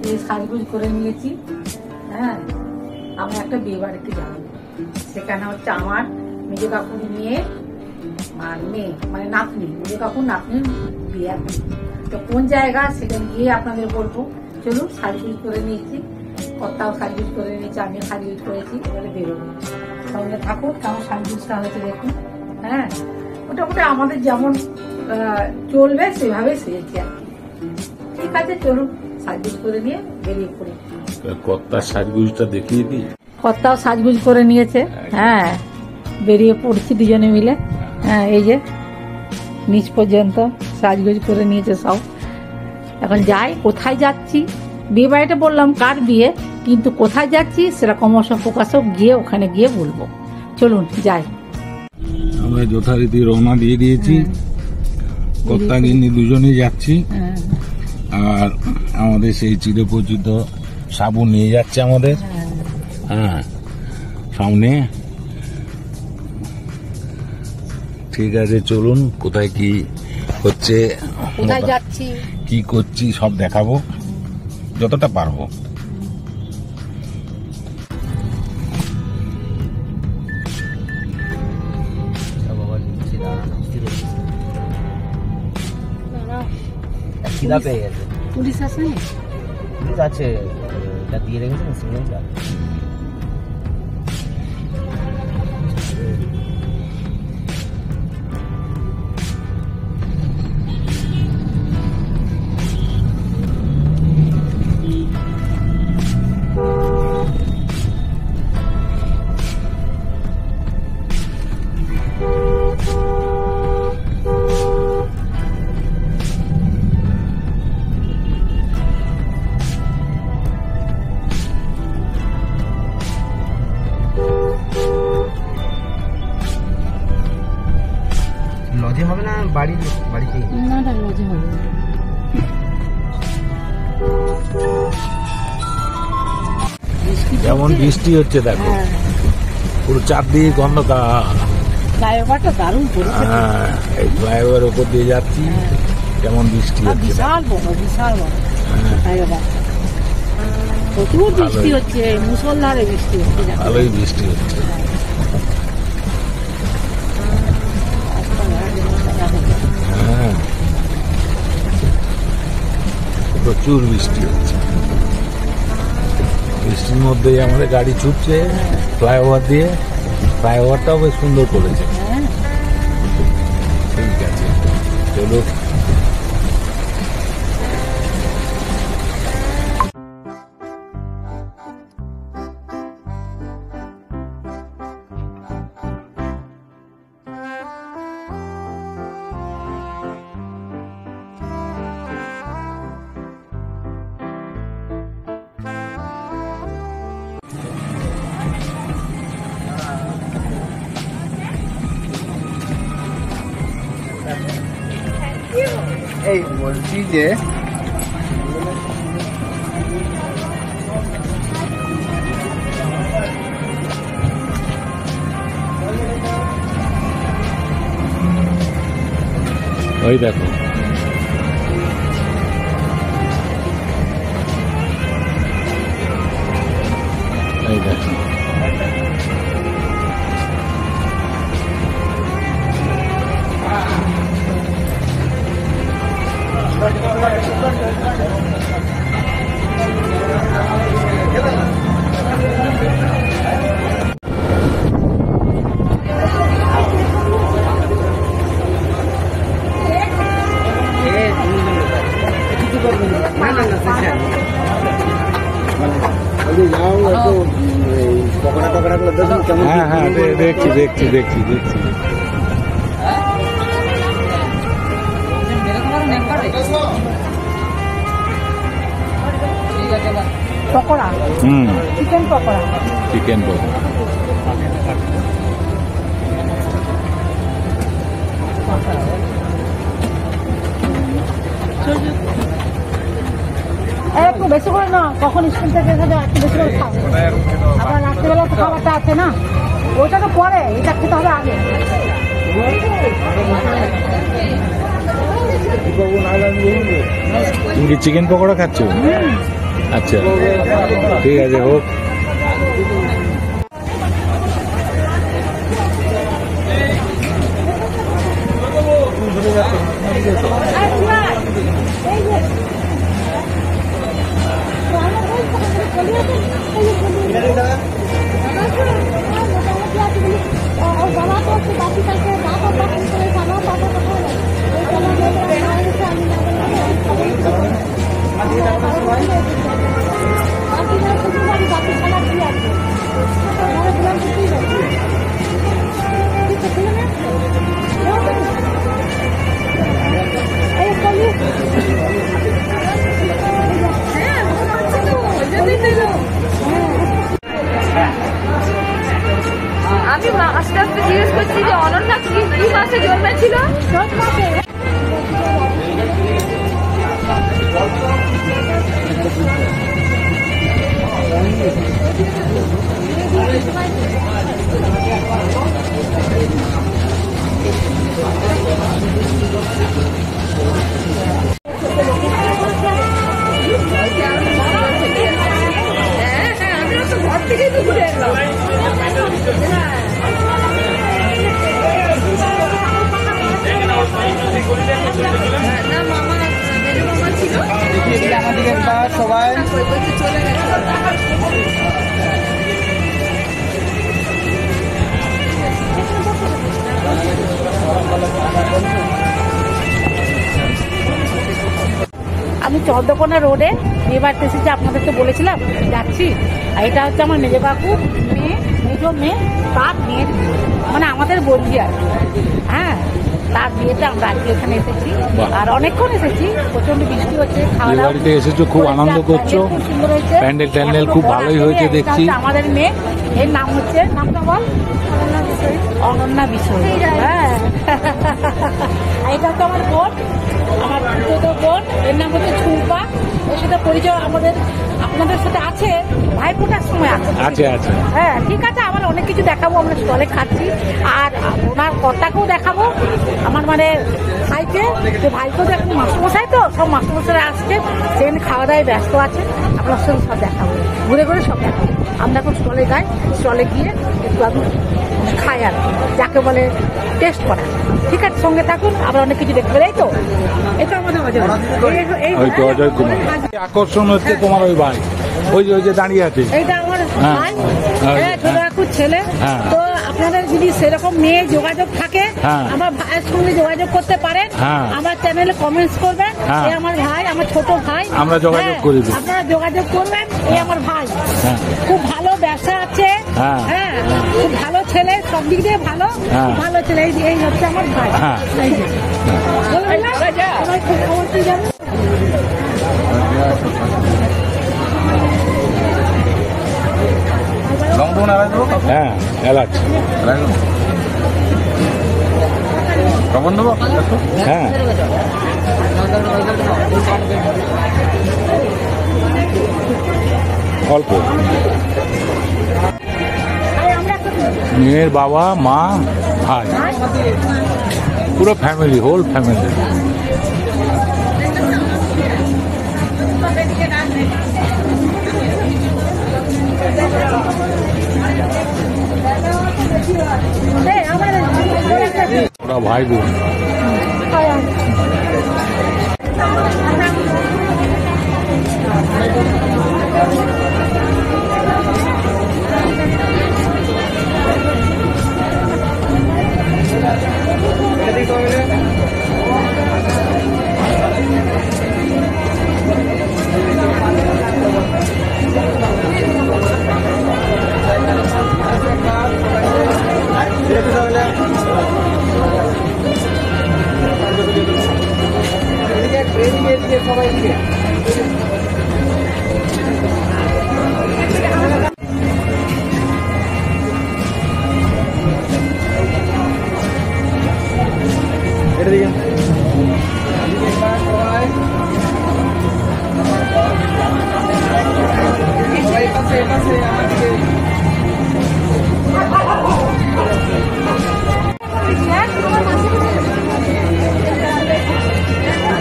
এই সাজগুজ করে নিয়েছি। হ্যাঁ, আমরা একটা বিয়ে বাড়িতে যাবো, সেখানে হচ্ছে আমার মেজ কাকুর মেয়ে আর মেয়ে মানে নাতনি, মেজ কাকুর নাতনির বিয়ে। তো কোন জায়গা সেখানে গিয়ে আপনাদের বলবো। চলুন, সাজগুজ করে নিয়েছি, কর্তাও সাজগুজ করে নিয়েছি, আমিও সাজগুজ করেছি, এবারে বেরোবো। সঙ্গে থাকুক, কেমন সাজগুজটা হয়েছে দেখুন। হ্যাঁ, মোটামুটি আমাদের যেমন চলবে সেভাবে সেরেছি আর কি। ঠিক আছে, চলুন সাজগুজ করে নিয়ে বেরিয়ে পড়ি। কর্তার সাজগুজটা দেখিয়ে দিই। কর্তাও সাজগুজ করে নিয়েছে। হ্যাঁ, বেরিয়ে পড়ছি দুজনে মিলে। হ্যাঁ, এই যে নিচ পর্যন্ত সাজগুজ করে নিয়েছে সব। এখন যাই, কোথায় যাচ্ছি, বিয়ে বাড়িটা বললাম কার বিয়ে, কিন্তু কোথায় যাচ্ছি সেটা ক্রমশ প্রকাশক গিয়ে ওখানে গিয়ে বলবো। চলুন যাই। আমরা যথারীতি রওনা দিয়ে দিয়েছি, কর্তা গিন্নি দুজনেই যাচ্ছি। আর আমাদের সেই চিরপরিচিত সাবু নিয়ে যাচ্ছে আমাদের। হ্যাঁ, সামনে। ঠিক আছে, চলুন কোথায় কি হচ্ছে, কোথায় যাচ্ছি, কি করছি সব দেখাবো যতটা পারবো। খিদা পেয়ে গেছে। পুলিশ আসেনি? পুলিশ আছে, এটা দিয়ে রেখেছেন সিগন্যালটা। লজে হবে না বাড়িতেই? না, লজে হবে। যেমন বৃষ্টি হচ্ছে দেখো, পুরো চারদিকে অন্ধকার। ফ্লাইওভারটা দারুণ করেছে। হ্যাঁ, এই ফ্লাইওভার উপর দিয়ে যাচ্ছি, কেমন বৃষ্টি হচ্ছে। বিশাল বড় ফ্লাইওভার, প্রচুর বৃষ্টি হচ্ছে, মুষলধারে বৃষ্টি হচ্ছে। ভালোই বৃষ্টি হচ্ছে। হ্যাঁ, প্রচুর বৃষ্টি হচ্ছে। বৃষ্টির মধ্যেই আমাদের গাড়ি ছুটছে ফ্লাইওভার দিয়ে। ফ্লাইওভারটাও বেশ সুন্দর করেছে। ঠিক আছে, চলো। এই বলছি যে ওই দেখো, এই দেখো, হ্যাঁ হ্যাঁ, দেখছি দেখছি দেখছি দেখছি। Pakora, chicken pakora, chicken pakora. একটু বেশি করে না, কখন স্কুল থেকে এসে একটু বেশি করে খাও। আবার রাত্রিবেলা তো খাবারটা আছে না, ওইটা তো পরে, এটা খেতে হবে আগে। তুমি কি চিকেন পকোড়া খাচ্ছ? আচ্ছা ঠিক আছে হোক। আমি আস্তে আস্তে জিজ্ঞেস করছি যে অনন্যা কি মাসে জন্মেছিল? আমি তো ঘর থেকেই তো ঘুরে এলাম। সবাই আমি চন্দ্রকোনা রোডে বিয়ে বাড়িতে এসেছি, আপনাদের তো বলেছিলাম যাচ্ছি। আর এটা হচ্ছে আমার মেজো কাকু মেয়ে, মেজো মেয়ে, তার মেয়ের বিয়ে, মানে আমাদের বন্ধু আর কি। হ্যাঁ, তার বিয়েতে আমরা আজকে এখানে এসেছি। আর অনেকক্ষণ এসেছি, প্রচন্ড বৃষ্টি হচ্ছে, খাওয়া বিয়ে বাড়িতে এসেছো, খুব আনন্দ করছো, খুব সুন্দর হয়েছে, প্যান্ডেল ট্যান্ডেল খুব ভালোই হয়েছে দেখছি। আমাদের মেয়ে, এর নাম হচ্ছে, নামটা বল, অনন্যা বিষয়। হ্যাঁ, এটা তো আমার বোন, আমার দুটো বোন, এর নাম হচ্ছে ঝুম্পা। এর সাথে পরিচয় আমাদের আপনাদের সাথে আছে, ভাইফোঁটার সময় আছে। আছে আছে। হ্যাঁ ঠিক আছে, আবার অনেক কিছু দেখাবো, আমরা স্টলে খাচ্ছি। আর ওনার কর্তাকেও দেখাবো, আমার মানে ভাইকে, যে ভাইকেও দেখুন, মাস্টারমশাই তো সব মাস্টারমশাই আসছে, সেখানে খাওয়া দাওয়ায় ব্যস্ত আছে, আপনার সঙ্গে সব দেখাবো, ঘুরে ঘুরে সব দেখাবো। আমরা এখন স্টলে যাই, স্টলে গিয়ে একটু আমি খাই আর কি, যাকে বলে টেস্ট করা। ঠিক আছে, সঙ্গে থাকুন, আবার অনেক কিছু দেখতে পাই। তো এটা আমাদের ওই তো অজয় কুমার। আকর্ষণ হচ্ছে তোমার ওই ভাই, ওই যে দাঁড়িয়ে আছে, এইটা আমার হ্যাঁ, ভাই, হ্যাঁ, ছোট কাকুর ছেলে। হ্যাঁ। তো আপনাদের যদি সেরকম মেয়ে যোগাযোগ থাকে, হ্যাঁ। আমার ভাইয়ের সঙ্গে যোগাযোগ করতে পারেন। হ্যাঁ। আমার চ্যানেলে কমেন্টস করবেন, হ্যাঁ। এই আমার ভাই, আমার ছোট ভাই, আমরা যোগাযোগ হ্যাঁ, করে দিই। আপনারা যোগাযোগ করবেন, এই আমার ভাই, হ্যাঁ। খুব ভালো ব্যবসা আছে। হ্যাঁ। হ্যাঁ, খুব ভালো ছেলে, সব দিক দিয়ে ভালো, হ্যাঁ। ভালো ছেলে। এই হচ্ছে আমার ভাই। হ্যাঁ। এই যে। বলবেন না? সবাই খুব খবর পেয়ে যাবে। হ্যাঁ এলাচ, কখন দেবো? হ্যাঁ অল্প। মেয়ের বাবা, মা, ভাই, পুরো ফ্যামিলি, হোল ফ্যামিলি। ওরা ভাই বোন।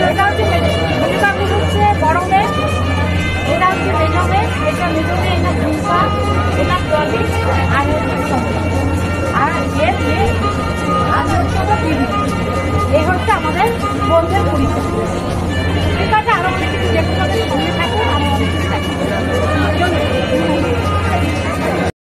এটা হচ্ছে বড় মেয়ে, এটা হচ্ছে হবে, এটা মেজো মেয়ে, এটা ঝুমকা, এটা প্রদীপ,